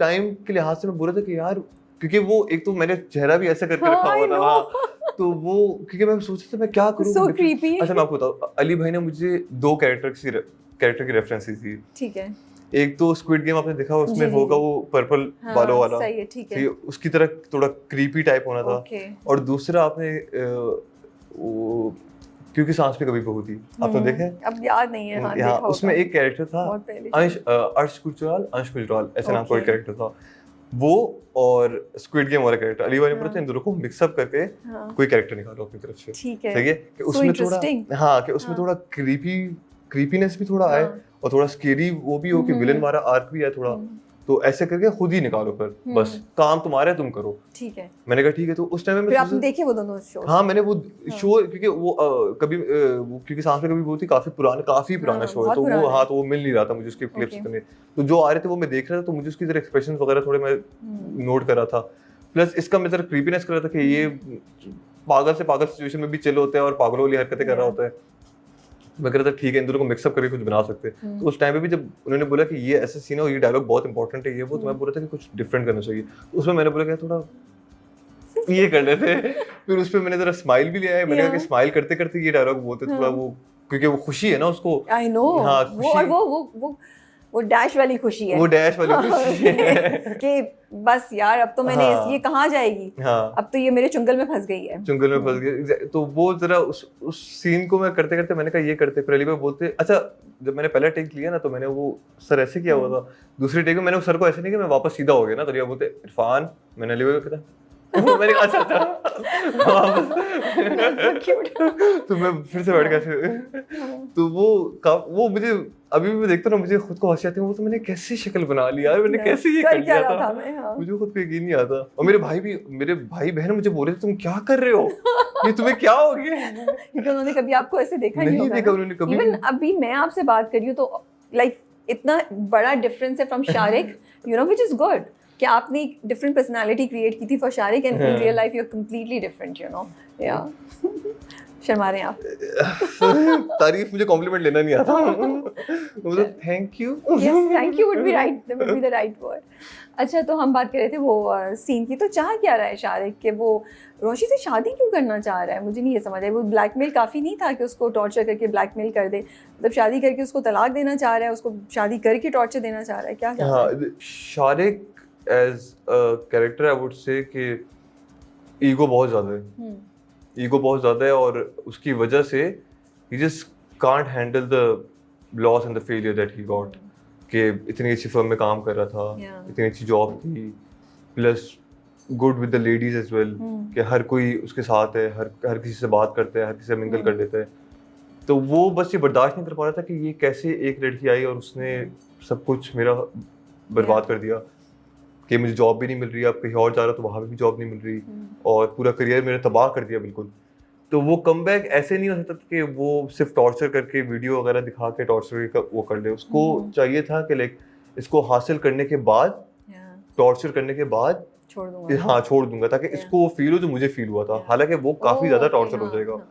Time के लिहाज से मैं बोल रहा था कि यार, क्योंकि वो एक तो मैंने चेहरा भी ऐसा करके रखा हुआ था, हाँ, तो वो क्योंकि मैं सोच रहा था मैं क्या करूँ। So creepy. अच्छा मैं आपको बताऊँ, अली भाई ने मुझे 2 कैरेक्टर की रेफरेंस दी थी। ठीक है। एक तो स्क्विड गेम आपने देखा, उसमें जी, जी, होगा जी। वो पर्पल हाँ, बालों वाला, सही है, ठीक है। ठीक है, उसकी तरह थोड़ा क्रीपी टाइप होना था। ओके। और दूसरा आपने वो क्योंकि सांस पे कभी बहू थी, आपने देखे? अब याद नहीं है, हाँ, यहाँ देखा उसमें होगा। एक कैरेक्टर था, बहुत पहले अंश गुजराल ऐसे नाम का एक ओके। कैरेक्टर था। वो और स्क्विड गेम वाला कैरेक्टर, अली भाई ने बोला था हाँ। इन दोनों को मिक्सअप करके हाँ। कोई कैरेक्टर निकालो अपनी तरफ से, ठीक है। सही है कि So उसमें थोड़ा, interesting. हाँ, कि उसमें हाँ। थोड़ा क्रीपीनेस भी थोड़ा आए हाँ। और थोड़ा स्केरी वो भी हो कि विलन वाला आर्क भी है थोड़ा। तो ऐसे करके खुद ही निकालो, फिर बस काम तुम्हारा है, तुम करो। ठीक है। मैंने कहा ठीक है। तो उस टाइम में फिर आपने देखे वो दोनों शोज? हाँ, मैंने वो शो, क्योंकि वो कभी वो क्योंकि सांस में कभी वो थी, काफी पुराना शो है, तो वो, हाँ, तो वो मिल नहीं रहा था मुझे उसके क्लिप्स इतने, तो जो आ रहे थे वो मैं देख रहा था, तो मुझे उसकी जरा एक्सप्रेशन वगैरह थोड़े मैं नोट कर रहा था। प्लस इसका मैं जरा क्रीपीनेस कर रहा था कि ये पागल से पागल सिचुएशन में भी चिल होता है और पागलों वाली हरकतें कर रहा होता है। मैं कह रहा था ठीक है, इन दोनों को मिक्सअप करके कुछ बना सकते हैं। तो उस टाइम पे भी जब उन्होंने बोला कि ये ऐसा सीन है और ये डायलॉग बहुत इंपॉर्टेंट है, ये वो, तो मैं बोल रहा था कि कुछ डिफरेंट करना चाहिए। तो उसमें मैंने बोला कि थोड़ा ये कर लेते। फिर उस पे मैंने जरा स्माइल भी लिया है, मैंने कहा कि स्माइल करते करते ये डायलॉग बोलते थोड़ा वो, क्योंकि वो खुशी है ना उसको। आई नो, हाँ, वो और वो डैश वाली खुशी है, वो डैश वाली खुशी है कि बस यार अब तो मैंने हाँ, ये कहाँ जाएगी, हाँ, अब तो ये मेरे चुंगल में फंस गई है, चुंगल में फंस गई। तो वो जरा उस सीन को मैं करते करते मैंने कहा ये करते, फिर अली भाई बोलते, अच्छा जब मैंने पहला टेक लिया ना तो मैंने वो सर ऐसे किया हुआ था, दूसरे टेक में मैंने उस सर को ऐसे नहीं किया, मैं वापस सीधा हो गया ना, तो अली भाई बोलते इरफान, मैंने अली भाई को कहता मैंने अच्छा तो मैं फिर से बैठ गया। तो वो मुझे अभी भी मैं देखता हूँ, मुझे खुद को हंसी आती है, वो तो मैंने कैसी शक्ल बना ली यार, मैंने कैसे ये कर लिया था, मुझे खुद को यकीन नहीं आता। और मेरे भाई बहन मुझे बोले तुम क्या कर रहे हो, ये तुम्हें क्या हो गया, क्योंकि उन्होंने कभी आपको ऐसे देखा नहीं देखा उन्होंने कभी। इवन अभी मैं आपसे बात कर रही हूँ तो लाइक इतना बड़ा डिफरेंस है from Shariq, you know, which is good कि आपने एक डिफरेंट पर्सनालिटी क्रिएट की थी for Shariq, and in real life you are completely different, you know. या शर्मा रहे हैं आप। तारीफ, मुझे कॉम्प्लीमेंट लेना नहीं आता, मतलब thank you. Yes, thank you would be the right word. अच्छा, तो हम बात कर रहे थे वो सीन की, तो चाह क्या रहा है शारिक के, वो रोशी से शादी क्यों करना चाह रहा है, मुझे नहीं ये समझ आया। वो ब्लैकमेल काफ़ी नहीं था कि उसको टॉर्चर करके ब्लैकमेल कर दे, मतलब शादी करके उसको तलाक देना चाह रहा है, उसको शादी करके टॉर्चर देना चाह रहा है, क्या चाह रहा है? Shariq as a character I would say कि ईगो बहुत ज़्यादा है, ईगो बहुत ज़्यादा है, और उसकी वजह से he just can't handle the loss and the failure that he got, कि इतनी अच्छी फर्म में काम कर रहा था, इतनी अच्छी जॉब थी, plus good with the ladies as well, कि हर कोई उसके साथ है, हर किसी से बात करते हैं, हर किसी से मिंगल कर लेता है। तो वो बस ये बर्दाश्त नहीं कर पा रहा था कि ये कैसे एक लड़की आई और उसने सब कुछ मेरा बर्बाद कर दिया, कि मुझे जॉब भी नहीं मिल रही, अब कहीं और जा रहा तो वहाँ भी जॉब नहीं मिल रही, और पूरा करियर मेरा तबाह कर दिया बिल्कुल। तो वो कमबैक ऐसे नहीं हो सकता कि वो सिर्फ टॉर्चर करके वीडियो वगैरह दिखा के टॉर्चर वो कर ले, उसको चाहिए था कि लाइक इसको हासिल करने के बाद, टॉर्चर करने के बाद छोड़ दूंगा, हाँ छोड़ दूंगा, ताकि इसको वो फील हो जो मुझे फील हुआ था। हालांकि वो काफी ज्यादा टॉर्चर हो जाएगा,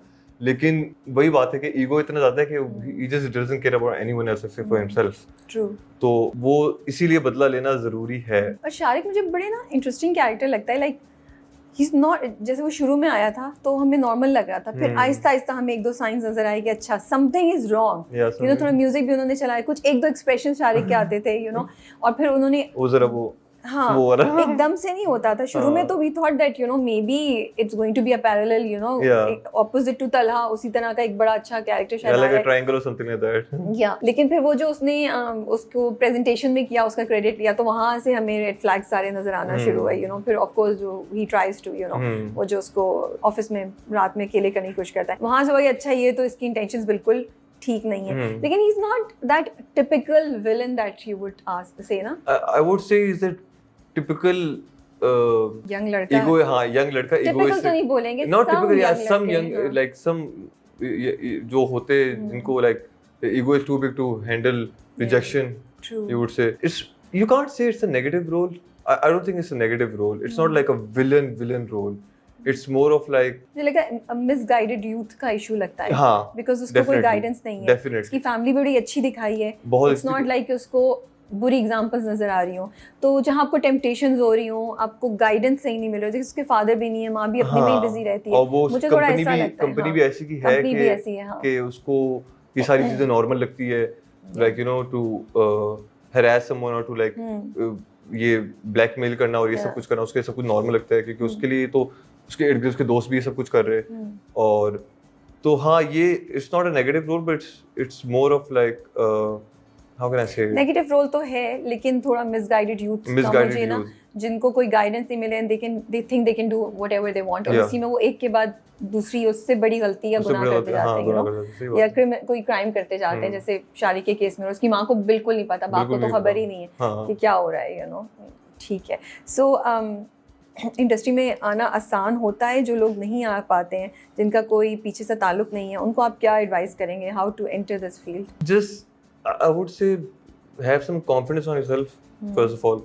लेकिन वही बात है कि ईगो इतना ज्यादा है कि he just doesn't care about anyone else except for himself. True. तो वो इसीलिए बदला लेना जरूरी है। और शारिक मुझे बड़े ना इंटरेस्टिंग कैरेक्टर लगता है, लाइक ही इज नॉट, जैसे वो शुरू में आया था तो हमें नॉर्मल लग रहा था, फिर आहिस्ता आहिस्ता हमें एक दो साइंस नजर आए कि अच्छा something is wrong, you know, थोड़ा म्यूजिक भी उन्होंने चलाया, कुछ एक दो एक्सप्रेशन शारिक के आते थे, यू नो, और फिर उन्होंने वो जरा वो हाँ एकदम से नहीं होता था शुरू में, तो we thought that you know maybe it's going to be a parallel, you know, opposite to Talha, उसी तरह का एक बड़ा अच्छा कैरेक्टर शायद लाइक अ ट्रायंगल और समथिंग लाइक दैट। या लेकिन फिर वो जो उसने उसको प्रेजेंटेशन में किया, उसका क्रेडिट लिया, तो वहां से हमें रेड फ्लैग सारे नजर आना शुरू हुए, यू नो। फिर ऑफ कोर्स जो he tries to, you know, वो जो उसको ऑफिस में रात में अकेले करने की कोशिश करता है, वहां से वही अच्छा, ये तो इसकी इंटेंशंस बिल्कुल ठीक नहीं है, लेकिन he is not that typical villain that you would ask से ना। आई वुड से इज दैट टिपिकल यंग लड़का, ईगो, हाँ यंग लड़का, टिपिकल तो नहीं बोलेंगे, नॉट टिपिकल, या सम लड़के, यंग लाइक सम जो होते जिनको like ego is too big to handle rejection, you would say it's, you can't say it's a negative role. I don't think it's a negative role. It's not like a villain role. It's more of like मुझे लगा a misguided youth का issue लगता है, हाँ, because उसको कोई guidance नहीं है, definitely. उसकी फैमिली बड़ी अच्छी दिखाई है, बहुत it's not like उसको बुरी एग्जांपल्स नज़र आ रही हों, तो जहाँ आपको टेम्पटेशंस हो रही हों, आपको गाइडेंस सही नहीं मिल रहा, जैसे उसके फादर भी नहीं है, माँ भी अपने में ही बिजी रहती है, और वो मुझे थोड़ा कंपनी ऐसा भी लगता है। कंपनी भी ऐसी की है कंपनी भी ऐसी है, हाँ, कि उसको ये सारी चीजें नॉर्मल लगती है, like you know to harass someone और टू लाइक ये ब्लैकमेल करना और ये सब कुछ करना उसके लिए सब कुछ नॉर्मल लगता है, क्योंकि उसके लिए तो उसके इर्द गिर्द उसके दोस्त भी ये सब कुछ कर रहे हैं। और तो हाँ, ये it's not a negative role, but it's more of like how can I say, negative role तो है, लेकिन थोड़ा मिसगाइडेड यूथ का मुझे ना, जिनको कोई गाइडेंस नहीं मिले, they think they can do whatever they want, और उसी में वो एक के बाद दूसरी उससे बड़ी गलती या गुनाह करते जाते हैं, यू नो, या कोई क्राइम करते जाते हैं, जैसे शारी के केस में उसकी माँ को बिल्कुल नहीं पता, बाप को तो खबर ही नहीं है कि क्या हो रहा है, यू नो। ठीक है, सो इंडस्ट्री में आना आसान होता है? जो लोग नहीं आ पाते हैं, जिनका कोई पीछे से ताल्लुक नहीं है, उनको आप क्या एडवाइस करेंगे, how to enter this field? Just I would say have some confidence on yourself first of all,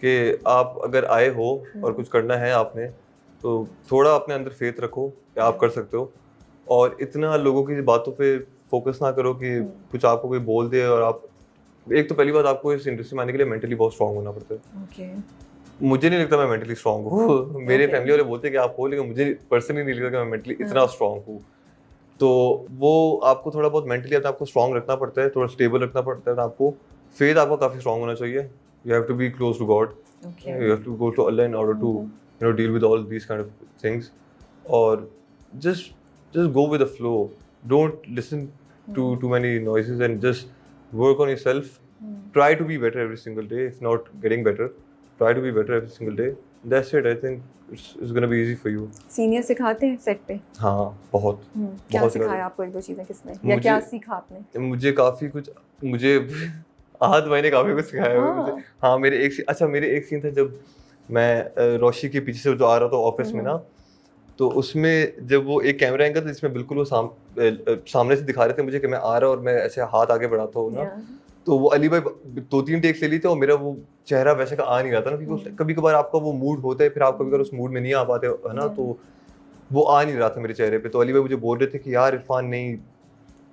कि आप अगर आए हो और कुछ करना है आपने, तो थोड़ा अपने अंदर फेथ रखो कि आप कर सकते हो, और इतना लोगों की बातों पे फोकस ना करो कि कुछ आपको कोई बोल दे। और आप एक तो पहली बात, आपको इस इंडस्ट्री में आने के लिए मेंटली बहुत स्ट्रांग होना पड़ता है। ओके, मुझे नहीं लगता मैं मेंटली स्ट्रांग हूँ। मेरे फैमिली वाले बोलते हैं कि आप हो, लेकिन मुझे पर्सनली नहीं लगता कि मैं मेंटली इतना स्ट्रांग हूँ। तो वो आपको थोड़ा बहुत मेंटली अपने आपको स्ट्रांग रखना पड़ता है, थोड़ा स्टेबल रखना पड़ता है। तो आपको फेथ आपका काफी स्ट्रांग होना चाहिए। You have to be close to God, you have to go to Allah in order to you know deal with all these kind of things. और just go with the flow, don't listen to too many noises, and just work on yourself. Try to be better every single day, if not getting better, try to be better every single day. That's it. I think it's going to be easy for you. Senior सिखाते हैं set पे? हाँ, बहुत। क्या सिखाया आपको? एक दो चीजें किसने, या क्या सीखा आपने? मुझे काफी कुछ, मुझे आहत भाई ने काफी कुछ सिखाया मुझे। हाँ, मेरे एक सीन था जब मैं रोशी के पीछे से जो आ रहा था ऑफिस में ना, तो उसमें जब वो एक कैमरा एंगल था जिसमें बिल्कुल वो सामने से दिखा रहे थे मुझे कि मैं आ रहा और मैं ऐसे हाथ आगे बढ़ाता हूँ ना, तो वो अली भाई 2-3 टेक्स ले ली थे और मेरा वो चेहरा वैसे का आ नहीं रहा था ना, क्योंकि कभी कभार आपका वो मूड होता है, फिर आप कभी कभार उस मूड में नहीं आ पाते है ना, तो वो आ नहीं रहा था मेरे चेहरे पे। तो अली भाई मुझे बोल रहे थे कि यार इरफान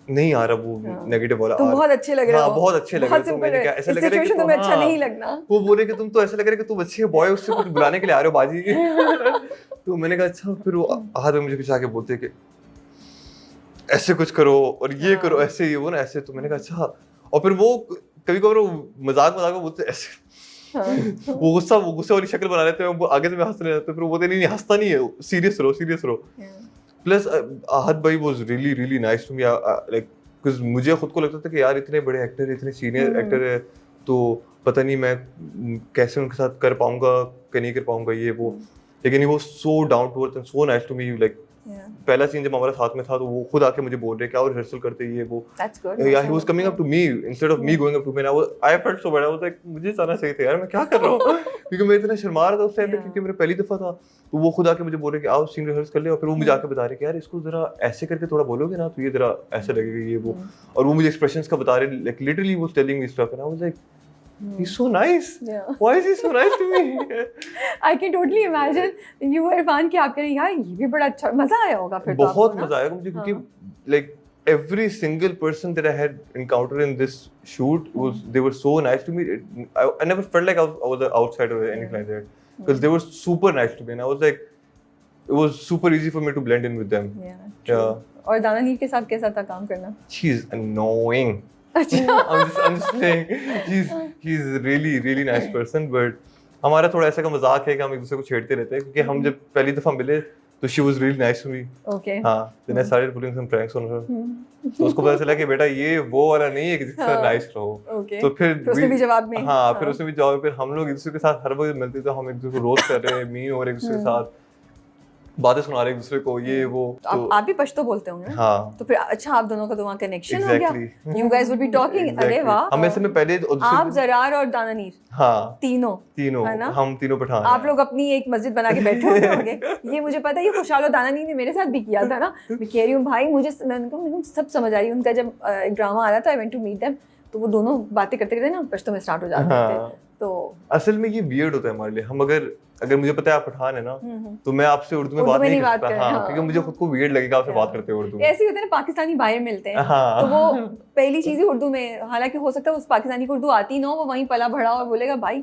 नहीं आ रहा वो नेगेटिव वाला। तुम बहुत अच्छे लग रहे हो। बहुत अच्छे लग रहे हो। मैंने क्या ऐसा लग रहा है कि तुम्हें अच्छा नहीं लगना। वो बोले कि तुम तो ऐसा लग रहा है कि तुम अच्छे बॉय, उससे कुछ बुलाने के लिए आ रहे हो बाजी। तो मैंने कहा अच्छा। फिर वो हाथ में मुझे कुछ आके बोलते कि ऐसे कुछ करो और ये करो, ऐसे ये वो ना ऐसे। तो मैंने कहा अच्छा। और फिर वो कभी कभार मजाक में बोलते ऐसे, वो गुस्सा वाली शक्ल बना लेते हैं, वो आगे से मैं हंसने लगता, फिर वो बोलते नहीं हंसता नहीं है, सीरियस रहो। प्लस आहत भाई was really nice to me, like because मुझे खुद को लगता था कि यार इतने बड़े एक्टर, इतने सीनियर एक्टर है, तो पता नहीं मैं कैसे उनके साथ कर पाऊंगा कि नहीं कर पाऊंगा ये वो। लेकिन वो so down to earth and so nice to me. Like पहला सीन जब हमारा साथ में था तो वो खुद आके मुझे बोल रहे क्या और रिहर्सल करते ये वो। या he was coming up to me instead of me going up to me. I felt so bad. I was like मुझे जाना चाहिए था यार, मैं क्या कर रहा हूँ। क्योंकि मैं इतना शर्मा रहा था उस टाइम पे, क्योंकि मेरा पहली दफा था। तो वो खुद आके मुझे बोल रहे कि आओ सीन रिहर्स कर ले। और फिर वो मुझे आके बता रहे कि यार इसको जरा ऐसे करके थोड़ा बोलोगे ना तो ये जरा ऐसा लगेगा ये वो। और वो मुझे एक्सप्रेशंस का बता रहे, लाइक लिटरली वो telling me stuff and I was like he's so nice. Yeah. Why is he so nice to me? I can totally imagine you were Irfan कि आप कह रहे यार ये भी बड़ा अच्छा, मजा आया होगा फिर तो। बहुत मजा आया मुझे, क्योंकि like every single person that I had encountered in this shoot they were so nice to me. I never felt like I was an outsider or anything like that, because they were super nice to me and I was like it was super easy for me to blend in with them. Yeah. और दाना नीर के साथ कैसा था काम करना? She's annoying. I'm just saying he's really nice person, but हमारा थोड़ा ऐसा का मजाक है कि हम एक दूसरे को छेड़ते रहते हैं, क्योंकि हम जब पहली दफा मिले तो she was really nice to me. Okay. हाँ, then I started putting some pranks on her. तो उसको पता चला कि बेटा ये वो वाला नहीं है कि जिसके साथ nice रहो. Okay. तो फिर उसने भी जवाब में फिर उसने भी जवाब में फिर हम लोग एक दूसरे के साथ हर वक्त मिलते थे, हम एक दूसरे को रोस्ट कर रहे हैं, मीन हो रहे एक दूसरे के साथ, बातें सुना रहे एक दूसरे को ये वो। तो आप भी पश्तो बोलते होंगे? हाँ। तो फिर अच्छा आप दोनों का तो वहाँ कनेक्शन हो गया। You guys would be talking. अरे वाह। हम ऐसे में पहले आप ज़रार और दाना नीर। हाँ। तीनों है ना? हम तीनों पठान। आप लोग अपनी एक मस्जिद बना के बैठे होंगे। ये मुझे पता है, ये खुशहाल और दाना नीर ने मेरे साथ भी किया था ना। मैं कह रही हूँ भाई मुझे सब समझ आ रही है। उनका जब ड्रामा आ रहा था I went to meet them, तो वो दोनों बातें करते करते ना पश्तो में स्टार्ट हो जाते थे। तो असल में ये वियर्ड होता है हमारे लिए। हम अगर मुझे पता है आप पठान है ना, तो मैं आपसे उर्दू में उर्दू बात में नहीं नहीं कर बात सकता। करें, हाँ, हाँ। क्योंकि मुझे खुद को वियर्ड लगेगा आपसे बात करते हुए उर्दू में। ऐसे ही होता है ना, पाकिस्तानी बाहर मिलते हैं हाँ। तो वो पहली चीज ही उर्दू में, हालांकि हो सकता है उस पाकिस्तानी को उर्दू आती ना हो, वो वहीं पला बढ़ा और बोलेगा भाई